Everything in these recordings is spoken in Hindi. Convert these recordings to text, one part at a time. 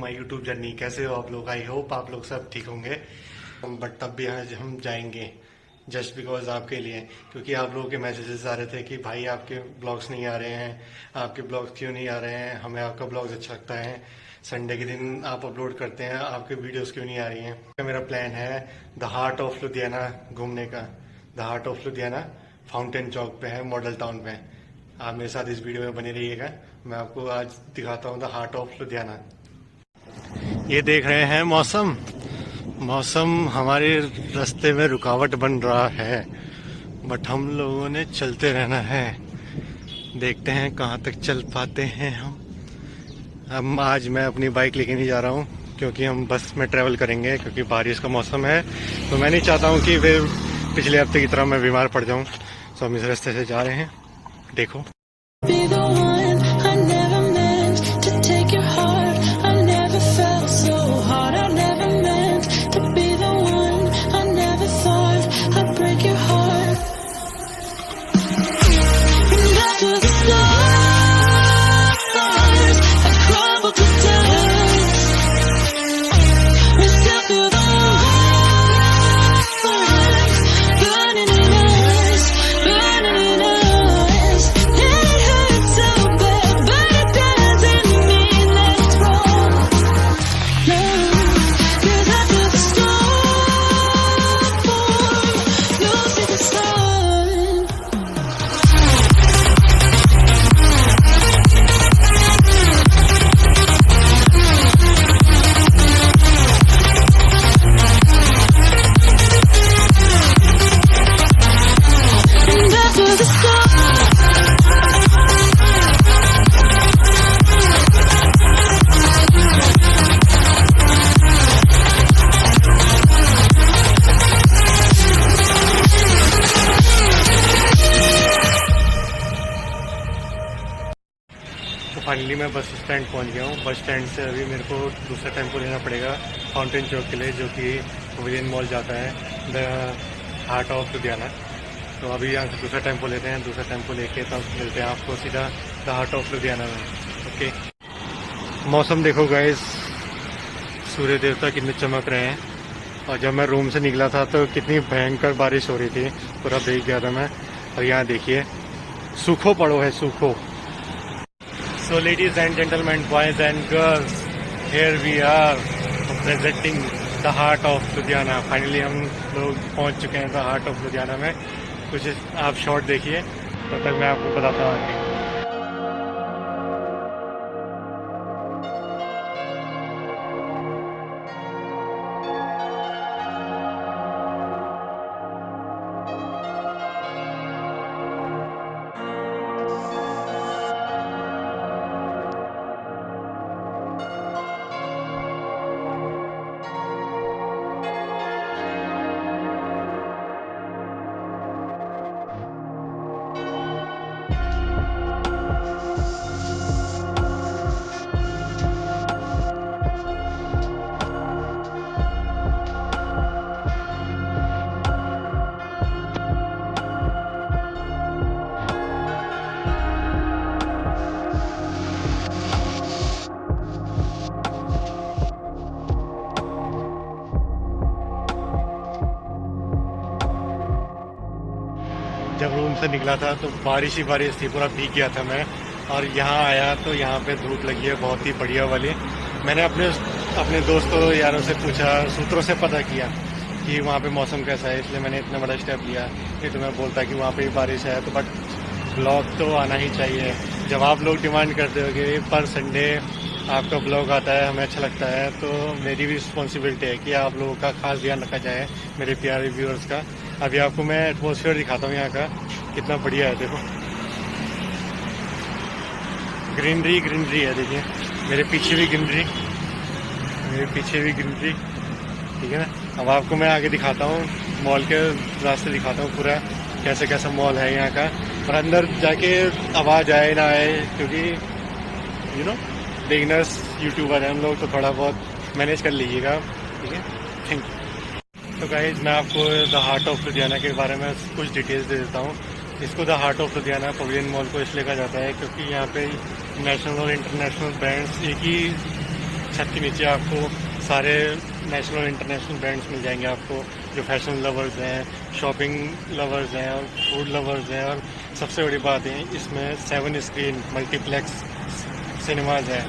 My YouTube journey. कैसे हो आप लोग? आई होप आप लोग सब ठीक होंगे। बट तब भी आज हम जाएंगे जस्ट बिकॉज आपके लिए, क्योंकि आप लोगों के मैसेजेस आ रहे थे कि भाई आपके ब्लॉग्स नहीं आ रहे हैं, आपके ब्लॉग्स क्यों नहीं आ रहे हैं, हमें आपका ब्लॉग्स अच्छा लगता है, संडे के दिन आप अपलोड करते हैं, आपके वीडियोस क्यों नहीं आ रही हैं। मेरा प्लान है द हार्ट ऑफ लुधियाना घूमने का। The heart of Ludhiana fountain चौक पे है, मॉडल टाउन पे। आप मेरे साथ इस वीडियो में बने रहिएगा। मैं आपको आज दिखाता हूँ द हार्ट ऑफ लुधियाना। ये देख रहे हैं मौसम हमारे रास्ते में रुकावट बन रहा है, बट हम लोगों ने चलते रहना है। देखते हैं कहाँ तक चल पाते हैं हम। अब आज मैं अपनी बाइक लेके नहीं जा रहा हूँ, क्योंकि हम बस में ट्रैवल करेंगे, क्योंकि बारिश का मौसम है। तो मैं नहीं चाहता हूँ कि फिर पिछले हफ्ते की तरह मैं बीमार पड़ जाऊँ। तो हम इस रास्ते से जा रहे हैं। देखो फाइनली मैं बस स्टैंड पहुंच गया हूँ। बस स्टैंड से अभी मेरे को दूसरा टेम्पो लेना पड़ेगा फाउंटेन चौक के लिए, जो कि पवेलियन मॉल जाता है, द हार्ट ऑफ लुधियाना। तो अभी यहाँ से दूसरा टेम्पो लेते हैं। दूसरा टेम्पो लेके तब मिलते हैं आपको सीधा द हार्ट ऑफ लुधियाना में। ओके, मौसम देखो गाइस, सूर्य देवता कितने चमक रहे हैं। और जब मैं रूम से निकला था तो कितनी भयंकर बारिश हो रही थी, पूरा भीग गया था मैं। और यहाँ देखिए सूखो पड़ो है, सूखो। So ladies and gentlemen, boys and girls, here we are presenting the heart of Ludhiana. Finally हम लोग पहुंच चुके हैं the heart of Ludhiana में। कुछ आप शॉट देखिए, तब तक मैं आपको बताता हूँ। जब रूम से निकला था तो बारिश ही बारिश थी, पूरा भीग गया था मैं। और यहाँ आया तो यहाँ पे धूप लगी है बहुत ही बढ़िया वाली। मैंने अपने दोस्तों यारों से पूछा, सूत्रों से पता किया कि वहाँ पे मौसम कैसा है, इसलिए मैंने इतना बड़ा स्टेप लिया कि तुम्हें बोलता कि वहाँ पे भी बारिश है। तो बट ब्लॉग तो आना ही चाहिए। जब आप लोग डिमांड करते हो कि पर संडे आपका ब्लॉग आता है, हमें अच्छा लगता है, तो मेरी भी रिस्पॉन्सिबिलिटी है कि आप लोगों का खास ध्यान रखा जाए, मेरे प्यारे व्यूअर्स का। अभी आपको मैं एटमॉस्फेयर दिखाता हूँ यहाँ का, कितना बढ़िया है। देखो ग्रीनरी ग्रीनरी है, देखिए मेरे पीछे भी ग्रीनरी, ठीक है ना। अब आपको मैं आगे दिखाता हूँ, मॉल के रास्ते दिखाता हूँ पूरा कैसे कैसा मॉल है यहाँ का। और अंदर जाके आवाज़ आए ना आए, क्योंकि यू नो बिगिनर्स यूट्यूबर हैं हम लोग, तो थोड़ा बहुत मैनेज कर लीजिएगा, ठीक है। Thank you. तो गाइस मैं आपको द हार्ट ऑफ लुधियाना के बारे में कुछ डिटेल्स दे देता हूँ। इसको the heart of Ludhiana pavilion mall को इसलिए कहा जाता है क्योंकि यहाँ पे नेशनल और इंटरनेशनल ब्रांड्स एक ही छत के नीचे आपको सारे नेशनल इंटरनेशनल ब्रांड्स मिल जाएंगे आपको, जो फैशन लवर्स हैं, शॉपिंग लवर्स हैं और फूड लवर्स हैं। और सबसे बड़ी बात है इसमें 7 स्क्रीन मल्टीप्लेक्स सिनेमाज है।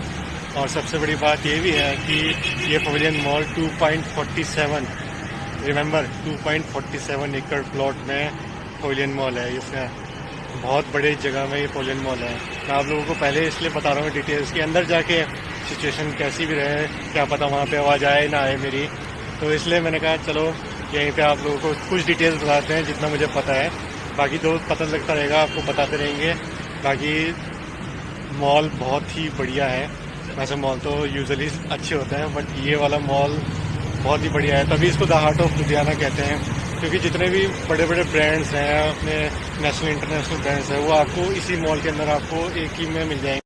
और सबसे बड़ी बात ये भी है कि ये पवेलियन मॉल 2.47 रिमेंबर 2.47 एकड़ प्लॉट में पवेलियन मॉल है। इसमें बहुत बड़े जगह में ये पवेलियन मॉल है। मैं आप लोगों को पहले इसलिए बता रहा हूँ डिटेल्स के अंदर जाके सिचुएशन कैसी भी रहे, क्या पता वहाँ पे आवाज़ आए ना आए मेरी, तो इसलिए मैंने कहा चलो यहीं पे आप लोगों को कुछ डिटेल्स बताते हैं जितना मुझे पता है। बाकी तो पता लगता रहेगा, आपको बताते रहेंगे। बाकी मॉल बहुत ही बढ़िया है। वैसे मॉल तो यूजुअली अच्छे होते हैं, बट ये वाला मॉल बहुत ही बढ़िया है। तभी इसको द हार्ट ऑफ लुधियाना कहते हैं, क्योंकि जितने भी बड़े बड़े ब्रांड्स हैं अपने नेशनल इंटरनेशनल ब्रांड्स हैं, वो आपको इसी मॉल के अंदर आपको एक ही में मिल जाएंगे।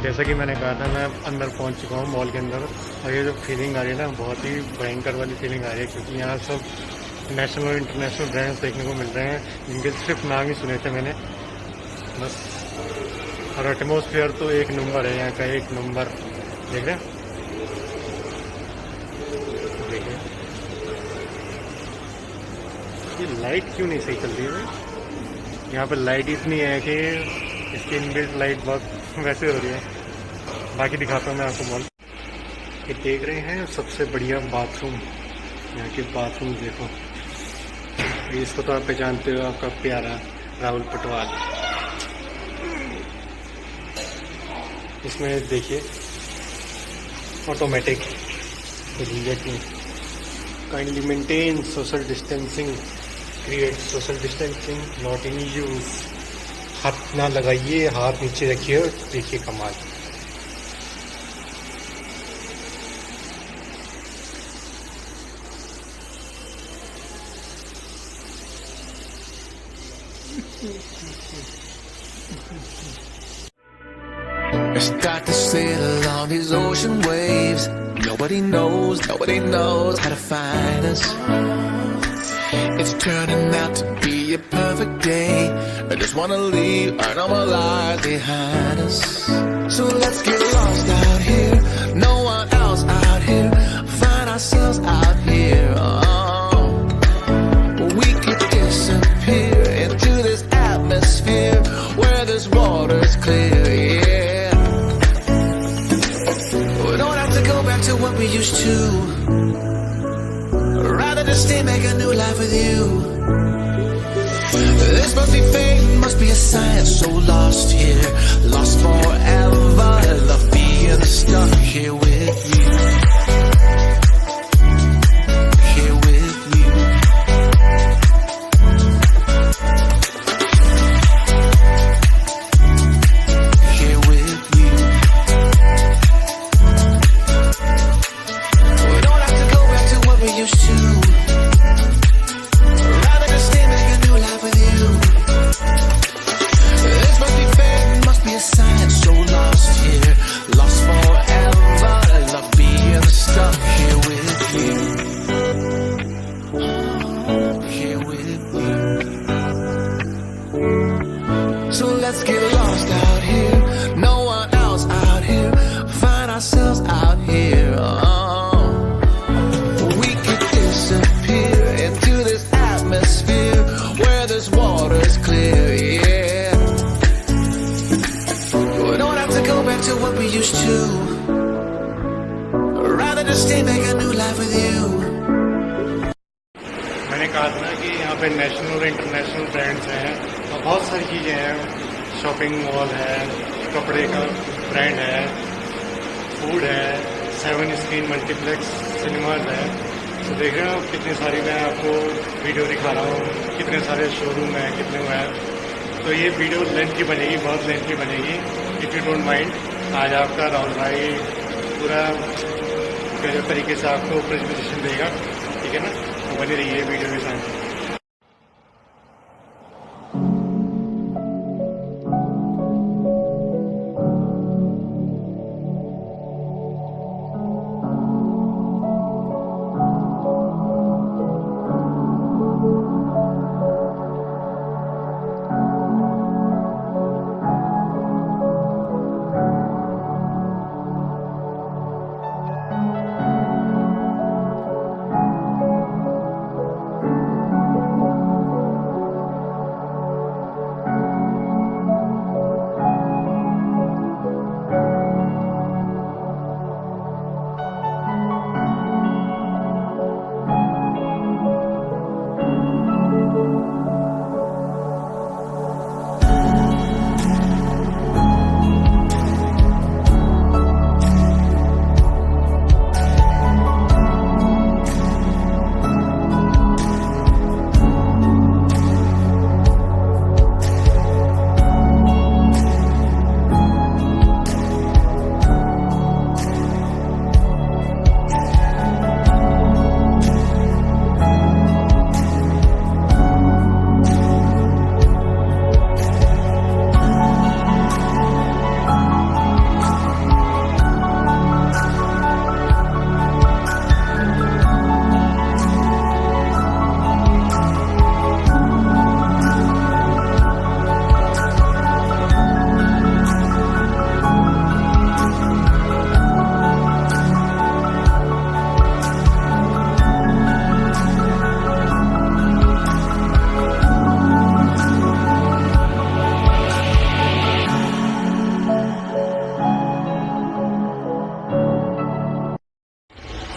जैसा कि मैंने कहा था, मैं अंदर पहुंच चुका हूं मॉल के अंदर, और ये जो फीलिंग आ रही है ना, बहुत ही भयंकर वाली फीलिंग आ रही है, क्योंकि यहाँ सब नेशनल और इंटरनेशनल ब्रांड्स देखने को मिल रहे हैं, जिनके सिर्फ नाम ही सुने थे मैंने बस। और एटमोसफियर तो एक नंबर है यहाँ का, एक नंबर। देख रहे हैं, देखिए ये लाइट क्यों नहीं सही चल रही है। यहाँ पर लाइट इतनी है कि इसकी इनबिल्ट लाइट बहुत वैसे हो रही है। बाकी दिखाता हूँ मैं आपको मॉल। ये देख रहे हैं सबसे बढ़िया बाथरूम, यहाँ के बाथरूम देखो। इसको तो आप पहचानते हो, आपका प्यारा राहुल पटवाल। इसमें देखिए automatic kindly maintain social distancing, create social distancing not in use. हाथ ना लगाइए, हाथ नीचे रखिए, देखिए कमाल। Start to sail along these ocean waves. Nobody knows how to find us. It's turning out to be a perfect day. I just wanna leave our normal lives behind us. So let's get lost out here. No one else out here. Find ourselves out here. Oh, we could disappear into this atmosphere where this water's clear. Yeah. We don't have to go back to what we used to. Rather just stay, make a new life with you. This must be fate, must be a sign. So lost here, lost forever. Love being lost out here. No one else out here. Find ourselves out here. We could disappear into this atmosphere where this water's clear, yeah. We don't have to go back to what we used to. Rather just stay, make a new life with you. मैंने कहा था ना कि यहाँ पे नेशनल और इंटरनेशनल ब्रांड्स हैं और बहुत सारी चीज़ें हैं। शॉपिंग मॉल है, कपड़े का ब्रांड है, फूड है, 7 स्क्रीन मल्टीप्लेक्स सिनेमाज है। तो देख रहे हो कितनी सारी मैं आपको वीडियो दिखा रहा हूँ, कितने सारे शोरूम हैं, कितने वो हैं। तो ये वीडियो लेंथ की बनेगी, बहुत लेंथ की बनेगी। इफ़ यू डोंट माइंड, आज आपका राहुल भाई पूरा गजब तरीके से आपको प्रेजेंटेशन देगा, ठीक है ना। तो बनी रही है वीडियो के साथ।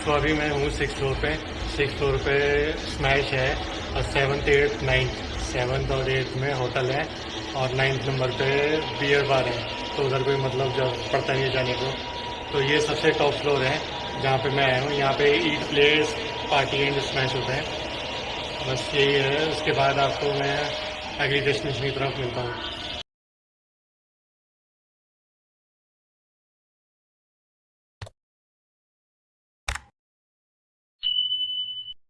तो अभी मैं हूँ 6th फ्लोर पे। 6th फ्लोर पे स्मैश है और 7th 8th 9th 7th और 8th में होटल है और 9th नंबर पे बियर बार है। तो उधर कोई मतलब जब पड़ता नहीं है जाने को। तो ये सबसे टॉप फ्लोर है जहाँ पे मैं आया हूँ। यहाँ पे ईट प्लेस पार्टी एंड स्मैश होता है। बस यही है। उसके बाद आपको मैं अगली डेस्टिनेशन की तरफ मिलता हूँ।